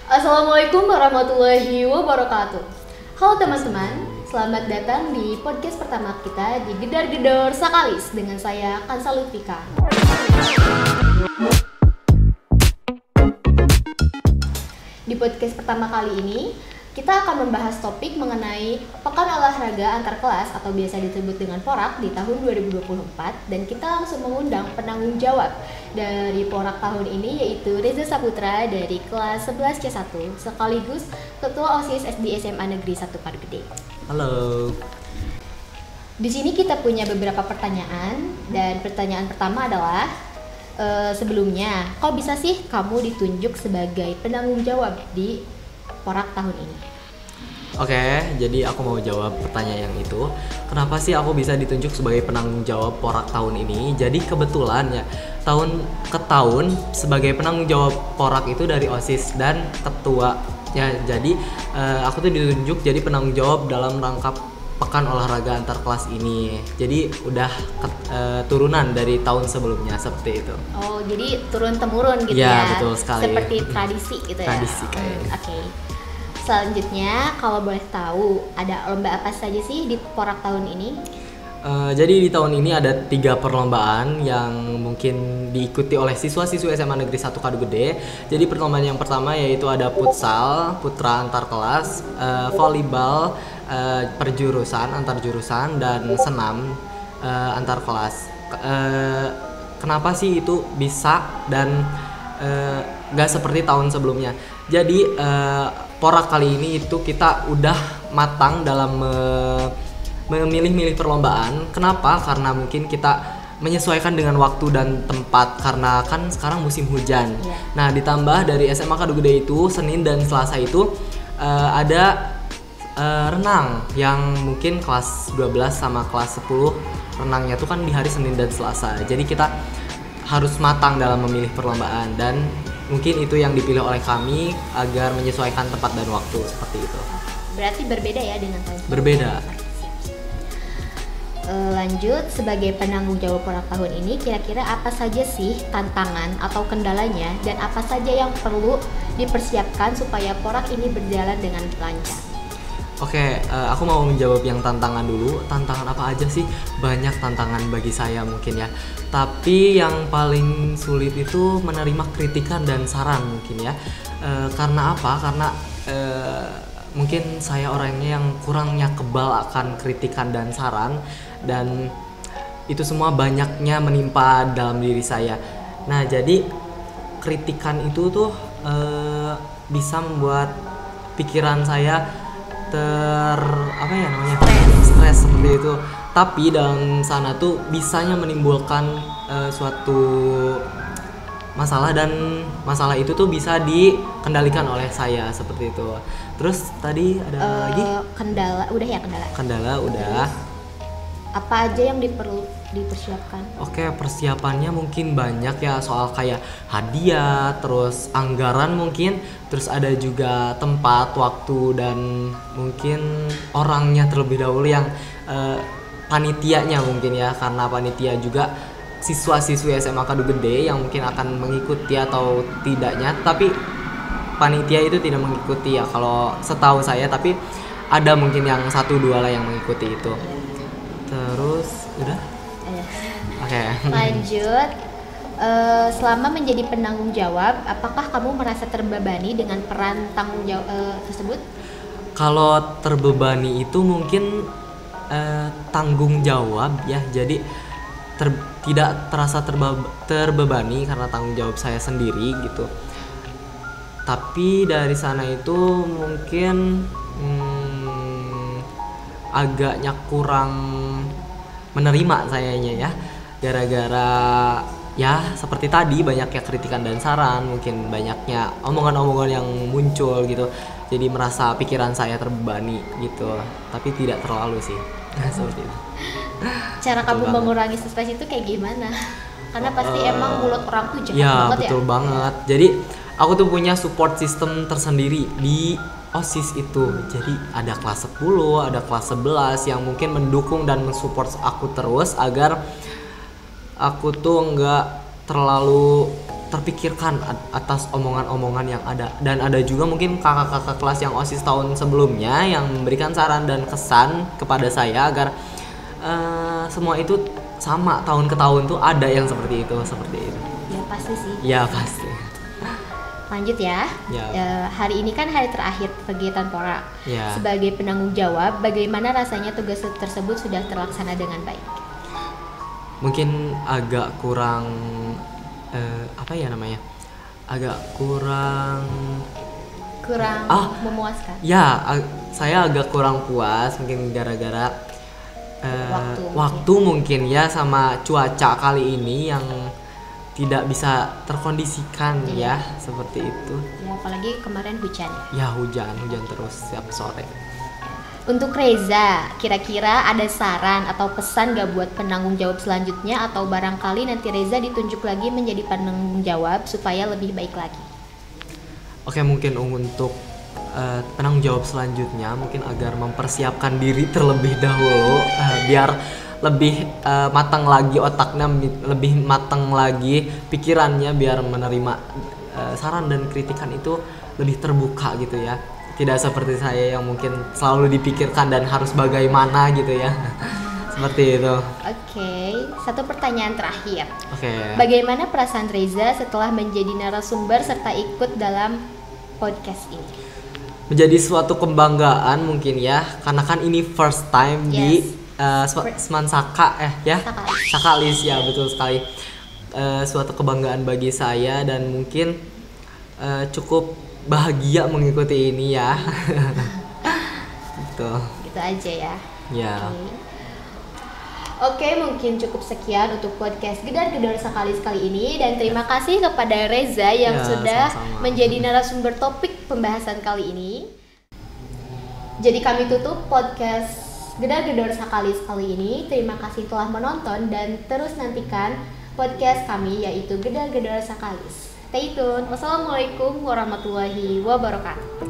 Assalamualaikum warahmatullahi wabarakatuh. Halo teman-teman, selamat datang di podcast pertama kita di Gedar-Gedor Sakalis dengan saya Kansa Lutfika. Di podcast pertama kali ini, kita akan membahas topik mengenai Pekan Olahraga Antar Kelas atau biasa disebut dengan PORAK di tahun 2024, dan kita langsung mengundang penanggung jawab dari PORAK tahun ini yaitu Reza Saputra dari kelas 11 C1 sekaligus Ketua OSIS SD SMA Negeri 1 Parugede. Halo. Di sini kita punya beberapa pertanyaan, dan pertanyaan pertama adalah sebelumnya, kok bisa sih kamu ditunjuk sebagai penanggung jawab di PORAK tahun ini? Oke, jadi aku mau jawab pertanyaan yang itu. Kenapa sih aku bisa ditunjuk sebagai penanggung jawab PORAK tahun ini? Jadi kebetulan ya, tahun ke tahun sebagai penanggung jawab PORAK itu dari OSIS dan ketua. Ya, jadi aku tuh ditunjuk jadi penanggung jawab dalam rangka Pekan Olahraga Antar Kelas ini. Jadi udah turunan dari tahun sebelumnya seperti itu. Oh, jadi turun temurun gitu Ya, ya? betul sekali. Seperti tradisi gitu ya? Tradisi kayaknya. Oke. Selanjutnya, kalau boleh tahu, ada lomba apa saja sih di PORAK tahun ini? Jadi di tahun ini ada 3 perlombaan yang mungkin diikuti oleh siswa-siswi SMA Negeri 1 Kadugede. Jadi perlombaan yang pertama yaitu ada futsal putra antar kelas, volleyball perjurusan antar jurusan, dan senam antar kelas. Kenapa sih itu bisa dan gak seperti tahun sebelumnya? Jadi PORAK kali ini itu kita udah matang dalam memilih-milih perlombaan. Kenapa? Karena mungkin kita menyesuaikan dengan waktu dan tempat, karena kan sekarang musim hujan. Nah, ditambah dari SMA Kadugede itu Senin dan Selasa itu ada renang yang mungkin kelas 12 sama kelas 10 renangnya tuh kan di hari Senin dan Selasa. Jadi kita harus matang dalam memilih perlombaan, dan mungkin itu yang dipilih oleh kami agar menyesuaikan tempat dan waktu seperti itu. Berarti berbeda ya dengan tahun sebelumnya? Berbeda. Lanjut, sebagai penanggung jawab PORAK tahun ini, kira-kira apa saja sih tantangan atau kendalanya, dan apa saja yang perlu dipersiapkan supaya PORAK ini berjalan dengan lancar? Oke, aku mau menjawab yang tantangan dulu. Tantangan apa aja sih? Banyak tantangan bagi saya mungkin ya. Tapi yang paling sulit itu menerima kritikan dan saran mungkin ya. Karena apa? Karena mungkin saya orangnya yang kurangnya kebal akan kritikan dan saran, dan itu semua banyaknya menimpa dalam diri saya. Nah, jadi kritikan itu tuh bisa membuat pikiran saya stres seperti itu. Tapi dalam sana tuh bisanya menimbulkan suatu masalah, dan masalah itu tuh bisa dikendalikan oleh saya seperti itu. Terus tadi ada lagi kendala udah. Apa aja yang perlu dipersiapkan? Oke, persiapannya mungkin banyak ya, soal kayak hadiah, terus anggaran mungkin, terus ada juga tempat, waktu, dan mungkin orangnya terlebih dahulu yang panitianya mungkin ya, karena panitia juga siswa-siswi SMA Kadugede yang mungkin akan mengikuti atau tidaknya, tapi panitia itu tidak mengikuti ya kalau setahu saya, tapi ada mungkin yang 1-2 lah yang mengikuti itu. Terus udah? Oke. Lanjut, selama menjadi penanggung jawab, apakah kamu merasa terbebani dengan peran tanggung jawab tersebut? Kalau terbebani itu mungkin tanggung jawab ya, jadi tidak terasa terbebani karena tanggung jawab saya sendiri gitu. Tapi dari sana itu mungkin agaknya kurang menerima sayanya ya, gara-gara ya seperti tadi banyaknya kritikan dan saran, mungkin banyaknya omongan-omongan yang muncul gitu, jadi merasa pikiran saya terbebani gitu, tapi tidak terlalu sih. Seperti itu. Cara kamu mengurangi stres itu kayak gimana? Karena pasti emang mulut orang tuh jahat ya, banget ya. Betul banget. Jadi aku tuh punya support system tersendiri di OSIS itu. Jadi ada kelas 10, ada kelas 11 yang mungkin mendukung dan mensupport aku terus agar aku tuh nggak terlalu terpikirkan atas omongan-omongan yang ada. Dan ada juga mungkin kakak-kakak kelas yang OSIS tahun sebelumnya yang memberikan saran dan kesan kepada saya agar semua itu sama, tahun ke tahun tuh ada yang seperti itu. Ya pasti sih. Ya pasti. Lanjut ya. Hari ini kan hari terakhir kegiatan Porak. Ya. Sebagai penanggung jawab, bagaimana rasanya tugas tersebut sudah terlaksana dengan baik? Mungkin agak kurang agak kurang memuaskan. Ya, saya agak kurang puas mungkin gara-gara waktu mungkin ya, sama cuaca kali ini yang tidak bisa terkondisikan ya seperti itu. Ya, apalagi kemarin hujan. Ya hujan terus setiap sore. Untuk Reza, kira-kira ada saran atau pesan gak buat penanggung jawab selanjutnya, atau barangkali nanti Reza ditunjuk lagi menjadi penanggung jawab supaya lebih baik lagi? Oke, mungkin untuk penanggung jawab selanjutnya mungkin agar mempersiapkan diri terlebih dahulu biar lebih matang lagi otaknya, lebih matang lagi pikirannya, biar menerima saran dan kritikan itu lebih terbuka gitu ya. Tidak seperti saya yang mungkin selalu dipikirkan dan harus bagaimana gitu ya. Seperti itu. Oke, satu pertanyaan terakhir. Oke. Bagaimana perasaan Reza setelah menjadi narasumber serta ikut dalam podcast ini? Menjadi suatu kebanggaan mungkin ya, karena kan ini first time di Semansaka Sakalis ya, betul sekali. Suatu kebanggaan bagi saya dan mungkin cukup bahagia mengikuti ini ya. Gitu aja ya. Ya. Oke, mungkin cukup sekian untuk podcast Gedar-Gedor Sakalis kali ini, dan terima kasih kepada Reza yang sudah menjadi narasumber topik pembahasan kali ini. Jadi kami tutup podcast Gedar-Gedor Sakalis kali ini. Terima kasih telah menonton dan terus nantikan podcast kami yaitu Gedar-Gedor Sakalis. Stay tune. Wassalamualaikum warahmatullahi wabarakatuh.